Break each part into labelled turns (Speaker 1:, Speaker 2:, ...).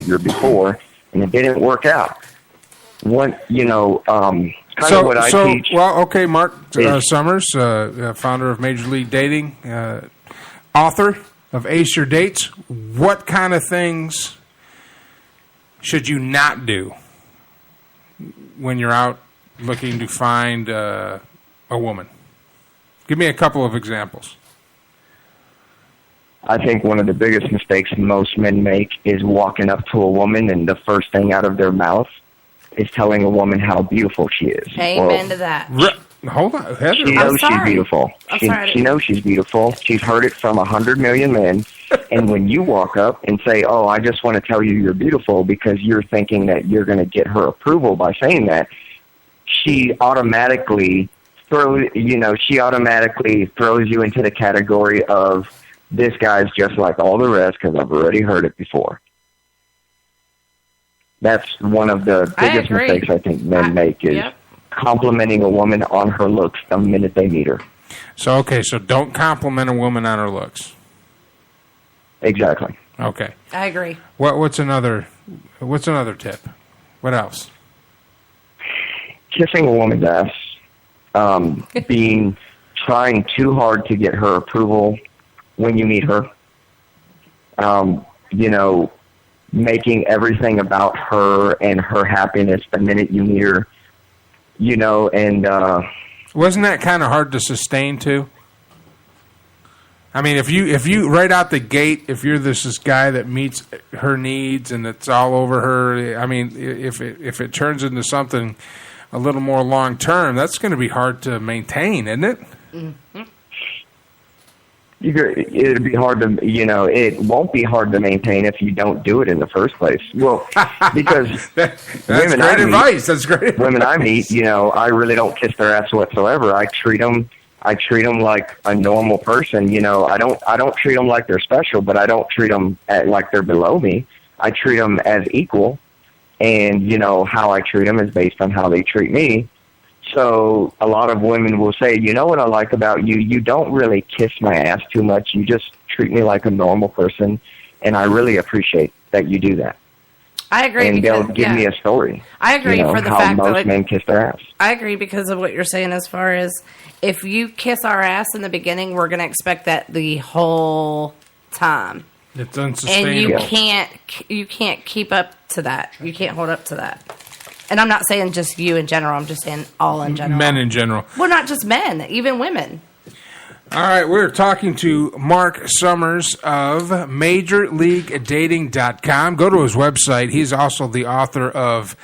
Speaker 1: your before, and it didn't work out. What I teach.
Speaker 2: Well, okay, Marc Summers, founder of Major League Dating, author of Ace Your Dates. What kind of things should you not do when you're out looking to find a woman? Give me a couple of examples.
Speaker 1: I think one of the biggest mistakes most men make is walking up to a woman and the first thing out of their mouth is telling a woman how beautiful she is.
Speaker 3: Amen to that.
Speaker 2: Hold on, Heather.
Speaker 1: She knows she's beautiful. She knows she's beautiful. She's heard it from 100 million men. And when you walk up and say, "Oh, I just want to tell you you're beautiful," because you're thinking that you're going to get her approval by saying that, she automatically throws you into the category of, this guy's just like all the rest because I've already heard it before. That's one of the biggest mistakes I think men make is complimenting a woman on her looks the minute they meet her.
Speaker 2: So don't compliment a woman on her looks.
Speaker 1: Exactly.
Speaker 2: Okay.
Speaker 3: I agree.
Speaker 2: What's another tip? What else?
Speaker 1: Kissing a woman's ass. Trying too hard to get her approval when you meet her. Making everything about her and her happiness the minute you meet her.
Speaker 2: Wasn't that kind of hard to sustain too? I mean, if you right out the gate, if you're this guy that meets her needs and it's all over her, I mean, if it turns into something a little more long term, that's going to be hard to maintain, isn't it?
Speaker 3: Mm-hmm.
Speaker 1: It'd be hard to, it won't be hard to maintain if you don't do it in the first place. Well, because
Speaker 2: that's great advice. That's great.
Speaker 1: Women I meet, I really don't kiss their ass whatsoever. I treat them like a normal person. I don't treat them like they're special, but I don't treat them like they're below me. I treat them as equal, and how I treat them is based on how they treat me. So a lot of women will say, you know what I like about you? You don't really kiss my ass too much. You just treat me like a normal person, and I really appreciate that you do that.
Speaker 3: I agree.
Speaker 1: And they'll give me a story.
Speaker 3: I agree for the
Speaker 1: how
Speaker 3: fact
Speaker 1: most
Speaker 3: that
Speaker 1: men kiss their ass.
Speaker 3: I agree because of what you're saying as far as if you kiss our ass in the beginning, we're going to expect that the whole time.
Speaker 2: It's unsustainable.
Speaker 3: And you can't keep up to that. You can't hold up to that. And I'm not saying just you in general. I'm just saying all in general.
Speaker 2: Men in general.
Speaker 3: Well, not just men, even women.
Speaker 2: All right, we're talking to Marc Summers of MajorLeagueDating.com. Go to his website. He's also the author of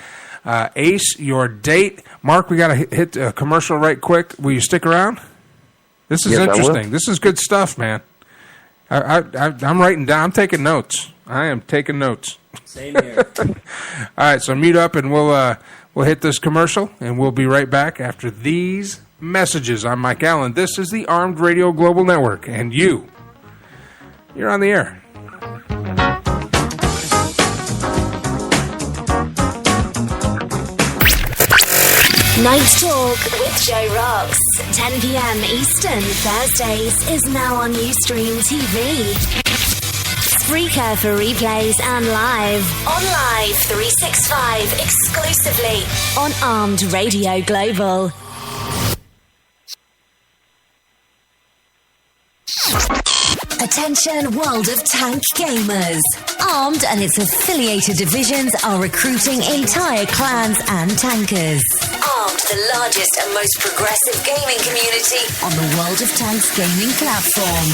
Speaker 2: Ace Your Date. Marc, we got to hit a commercial right quick. Will you stick around? This is interesting. This is good stuff, man. I'm writing down. I'm taking notes. I am taking notes.
Speaker 4: Same here.
Speaker 2: All right, so mute up and we'll hit this commercial, and we'll be right back after these messages. I'm Mike Allen. This is the Armed Radio Global Network, and you're on the air.
Speaker 5: Night Talk with Joe Rocks, 10 p.m. Eastern, Thursdays, is now on Ustream TV. Spreaker for replays and live. On Live 365, exclusively on Armed Radio Global. Attention World of Tank gamers. Armed and its affiliated divisions are recruiting entire clans and tankers. Armed, the largest and most progressive gaming community on the World of Tanks gaming platform.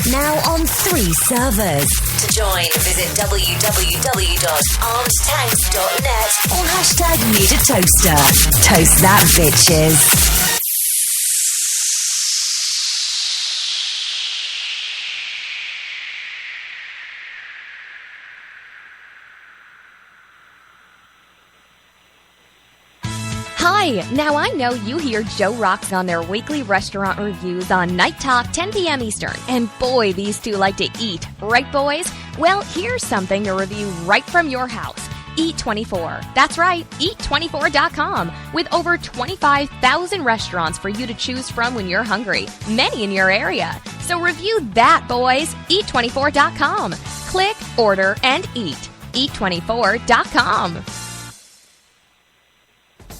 Speaker 5: Now on 3 servers. To join, visit www.armedtanks.net or #MeetAToaster. Toast that, bitches.
Speaker 6: Hi! Now I know you hear Joe Rocks on their weekly restaurant reviews on Night Talk, 10 p.m. Eastern. And boy, these two like to eat. Right, boys? Well, here's something to review right from your house. Eat24. That's right, Eat24.com. With over 25,000 restaurants for you to choose from when you're hungry. Many in your area. So review that, boys. Eat24.com. Click, order, and eat. eat24.com.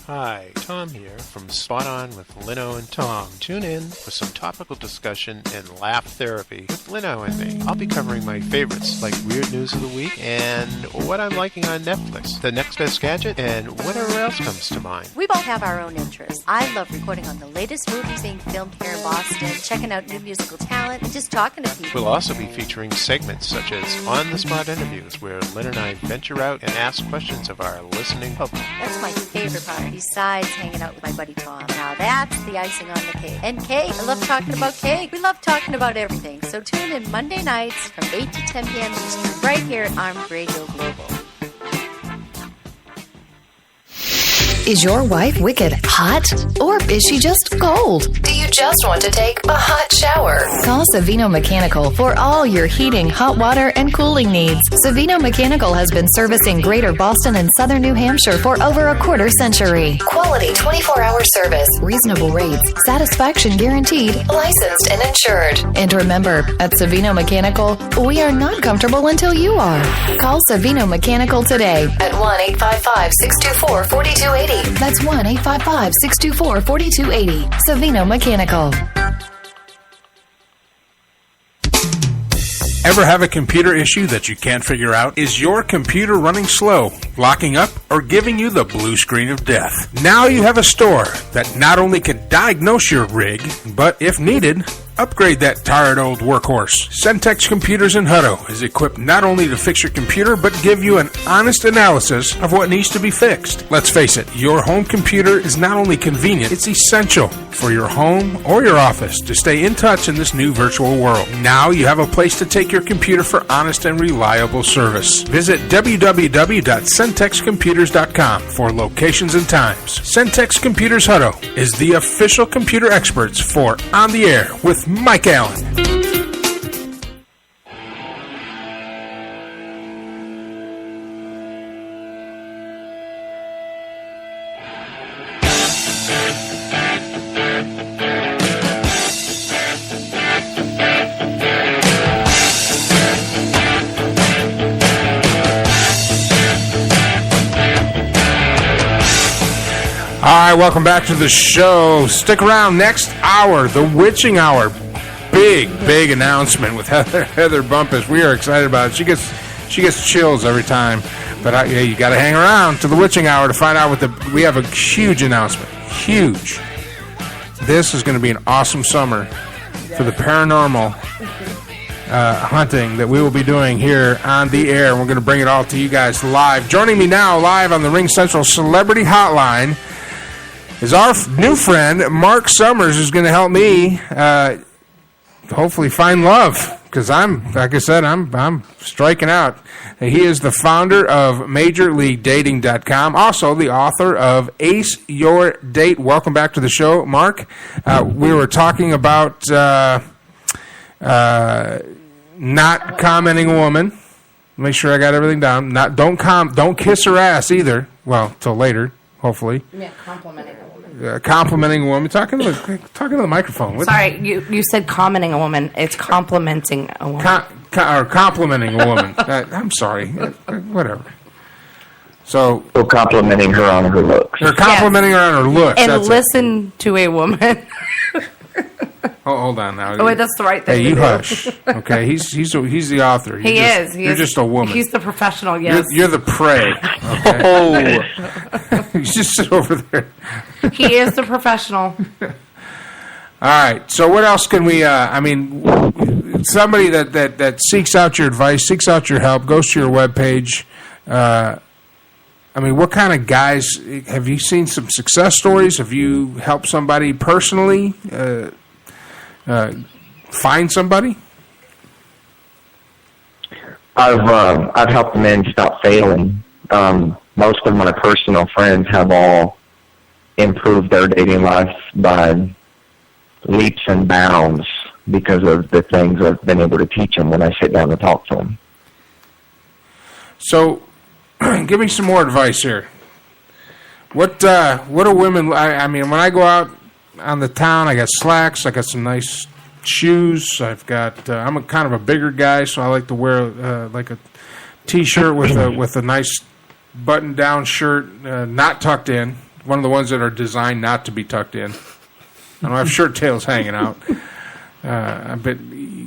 Speaker 4: Hi, Tom here from Spot On with Lino and Tom. Tune in for some topical discussion and laugh therapy with Lino and me. I'll be covering my favorites like weird news of the week and what I'm liking on Netflix, the next best gadget, and whatever else comes to mind.
Speaker 7: We both have our own interests. I love reporting on the latest movies being filmed here in Boston, checking out new musical talent, and just talking to people.
Speaker 4: We'll also be featuring segments such as on-the-spot interviews where Lynn and I venture out and ask questions of our listening public.
Speaker 7: That's my favorite part. Besides hanging out with my buddy Tom. Now that's the icing on the cake. And cake. I love talking about cake. We love talking about everything. So tune in Monday nights from 8 to 10 p.m. Eastern right here at Armed Radio Global.
Speaker 8: Is your wife wicked hot? Or is she just cold? Do you just want to take a hot shower? Call Savino Mechanical for all your heating, hot water, and cooling needs. Savino Mechanical has been servicing Greater Boston and Southern New Hampshire for over a quarter century. Quality 24-hour service, reasonable rates, satisfaction guaranteed, licensed and insured. And remember, at Savino Mechanical, we are not comfortable until you are. Call Savino Mechanical today at 1-855-624-4280. That's 1-855-624-4280. Savino Mechanical.
Speaker 2: Ever have a computer issue that you can't figure out? Is your computer running slow, locking up, or giving you the blue screen of death? Now you have a store that not only can diagnose your rig, but if needed, upgrade that tired old workhorse. Centex Computers in Hutto is equipped not only to fix your computer, but give you an honest analysis of what needs to be fixed. Let's face it, your home computer is not only convenient, it's essential for your home or your office to stay in touch in this new virtual world. Now you have a place to take your computer for honest and reliable service. Visit www.centexcomputers.com for locations and times. Centex Computers Hutto is the official computer experts for On the Air with Mike Allen. All right, welcome back to the show. Stick around next hour, the Witching Hour. Big announcement with Heather Bumpus. We are excited about it. She gets chills every time. But you got to hang around to the Witching Hour to find out we have a huge announcement. Huge. This is going to be an awesome summer for the paranormal hunting that we will be doing here on the air. We're going to bring it all to you guys live. Joining me now live on the Ring Central Celebrity Hotline is our new friend, Marc Summers, who's going to help me hopefully find love, because I'm striking out. He is the founder of MajorLeagueDating.com, also the author of Ace Your Date. Welcome back to the show, Marc. We were talking about not commenting a woman. Make sure I got everything down. Don't kiss her ass either. Well, till later, hopefully.
Speaker 3: Yeah, complimenting a woman.
Speaker 2: Complimenting a woman. Talking to the microphone.
Speaker 3: Sorry, you said commenting a woman. It's complimenting a woman.
Speaker 2: Or complimenting a woman. I'm sorry. Whatever. So
Speaker 1: complimenting her on her looks.
Speaker 2: Or complimenting her on her looks.
Speaker 3: And listen to a woman.
Speaker 2: Oh, hold on now.
Speaker 3: Oh, wait, that's the right thing.
Speaker 2: Hey, you hush. Okay, he's the author. You're just a woman.
Speaker 3: He's the professional. Yes,
Speaker 2: you're the prey. Okay? Oh, you just sit over there.
Speaker 3: He is the professional.
Speaker 2: All right. So what else can we? Somebody that seeks out your advice, seeks out your help, goes to your webpage. What kind of guys have you seen? Some success stories? Have you helped somebody personally find somebody?
Speaker 1: I've helped men stop failing. Most of my personal friends have all improved their dating life by leaps and bounds because of the things I've been able to teach them when I sit down and talk to them.
Speaker 2: So, give me some more advice here. What do women? When I go out on the town, I got slacks. I got some nice shoes. I've got. I'm a kind of a bigger guy, so I like to wear like a T-shirt with a nice button-down shirt, not tucked in. One of the ones that are designed not to be tucked in. I don't have shirt tails hanging out. But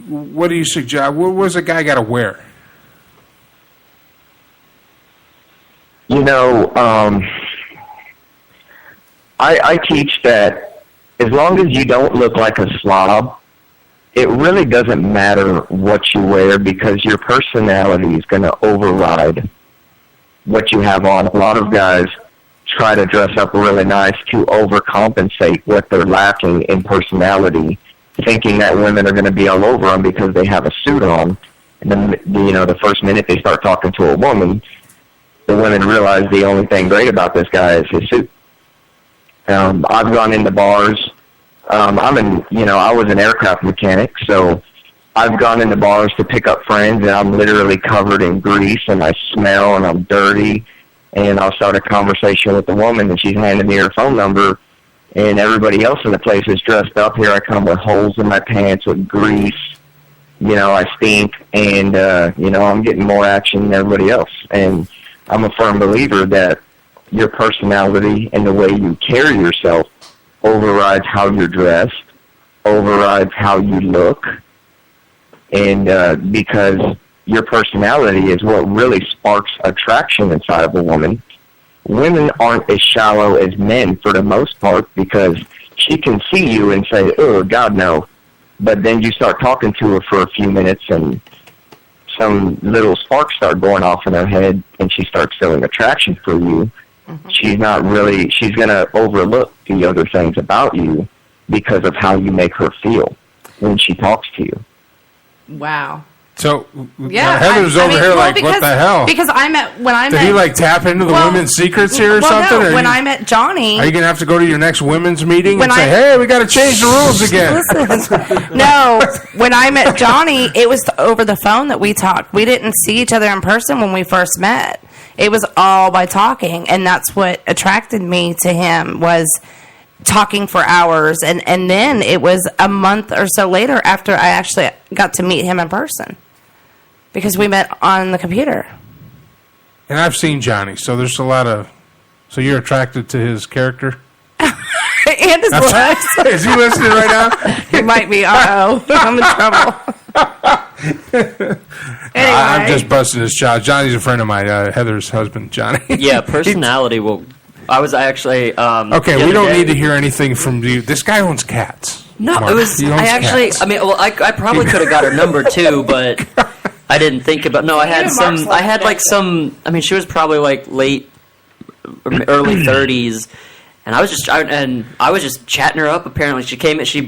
Speaker 2: what do you suggest? What was a guy got to wear?
Speaker 1: I teach that as long as you don't look like a slob, it really doesn't matter what you wear because your personality is going to override what you have on. A lot of guys try to dress up really nice to overcompensate what they're lacking in personality, thinking that women are going to be all over them because they have a suit on. And then, the first minute they start talking to a woman, the women realize the only thing great about this guy is his suit. I've gone into bars. I was an aircraft mechanic, so I've gone into bars to pick up friends, and I'm literally covered in grease, and I smell, and I'm dirty, and I'll start a conversation with the woman, and she's handing me her phone number, and everybody else in the place is dressed up. Here I come with holes in my pants, with grease. I stink, and, I'm getting more action than everybody else. And I'm a firm believer that your personality and the way you carry yourself overrides how you're dressed, overrides how you look, and because your personality is what really sparks attraction inside of a woman. Women aren't as shallow as men for the most part because she can see you and say, oh, God, no. But then you start talking to her for a few minutes and some little sparks start going off in her head and she starts feeling attraction for you. Mm-hmm. She's going to overlook the other things about you because of how you make her feel when she talks to you.
Speaker 3: Wow.
Speaker 2: So Heather's over here what the hell?
Speaker 3: Because
Speaker 2: Did he tap into the women's secrets here or something?
Speaker 3: No, when I met Johnny.
Speaker 2: Are you going to have to go to your next women's meeting and say, hey, we got to change the rules again?
Speaker 3: Listen, no, when I met Johnny, it was over the phone that we talked. We didn't see each other in person when we first met. It was all by talking, and that's what attracted me to him was talking for hours. And then it was a month or so later after I actually got to meet him in person because we met on the computer.
Speaker 2: And I've seen Johnny, so there's a lot of... So you're attracted to his character?
Speaker 3: And his looks.
Speaker 2: Is he listening right now?
Speaker 3: He might be. Uh-oh. I'm in trouble. Anyway.
Speaker 2: I'm just busting his chops. Johnny's a friend of mine, Heather's husband, Johnny.
Speaker 9: Yeah, personality will... I was actually...
Speaker 2: okay, we don't need to hear anything from you. This guy owns cats.
Speaker 9: No,
Speaker 2: Mark.
Speaker 9: It was... I actually... Cats. I mean, well, I probably could have got her number, too, but I didn't think about... No, I had some... I had, some... I mean, she was probably, late... early 30s, and I was just chatting her up. Apparently,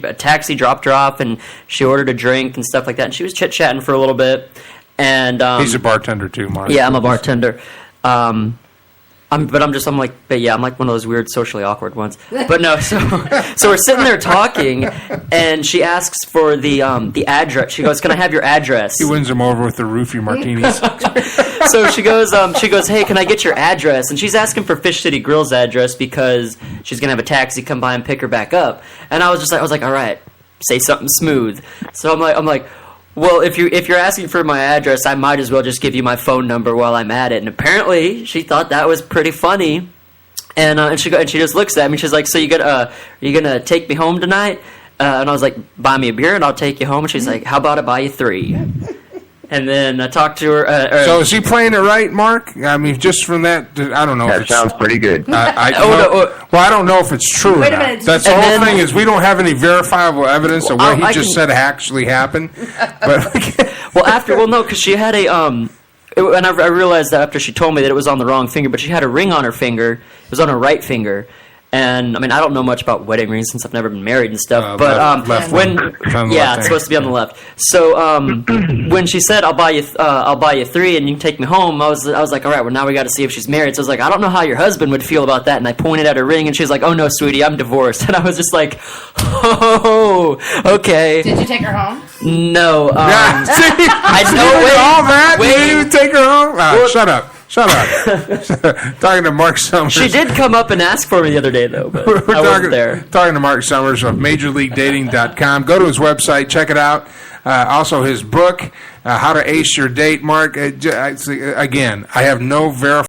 Speaker 9: a taxi dropped her off, and she ordered a drink and stuff like that. And she was chit-chatting for a little bit. And
Speaker 2: he's a bartender, too, Mark.
Speaker 9: Yeah, I'm a bartender. I'm like one of those weird socially awkward ones. But no, so we're sitting there talking, and she asks for the address. She goes, "Can I have your address?"
Speaker 2: He wins them over with the roofie martinis.
Speaker 9: So she goes, "Hey, can I get your address?" And she's asking for Fish City Grill's address because she's gonna have a taxi come by and pick her back up. And I was like, all right, say something smooth. So I'm like. Well, if you're asking for my address, I might as well just give you my phone number while I'm at it. And apparently, she thought that was pretty funny, and she just looks at me. She's like, "So you gonna take me home tonight?" And I was like, "Buy me a beer and I'll take you home." And she's like, "How about I buy you 3?" And then I talked to her.
Speaker 2: So is he playing it right, Mark? I mean, just from that, I don't know.
Speaker 1: That sounds pretty good.
Speaker 2: Well, I don't know if it's true or not. That's the whole thing is we don't have any verifiable evidence of what he just said actually happened. But
Speaker 9: because she had a and I realized that after she told me that it was on the wrong finger, but she had a ring on her finger. It was on her right finger. And I mean, I don't know much about wedding rings since I've never been married and stuff. But it's supposed to be on the left. So when she said, "I'll buy you 3 and you can take me home," I was like, all right, well now we got to see if she's married. So I was like, I don't know how your husband would feel about that. And I pointed at her ring, and she was like, "Oh no, sweetie, I'm divorced." And I was just like, oh, okay.
Speaker 3: Did you take her home?
Speaker 9: No.
Speaker 2: I know all that. You didn't even take her home. Shut up. Talking to Marc Summers.
Speaker 9: She did come up and ask for me the other day, though, but I wasn't there.
Speaker 2: Talking to Marc Summers of MajorLeagueDating.com. Go to his website, check it out. Also, his book, How to Ace Your Date. Mark, again, I have no verified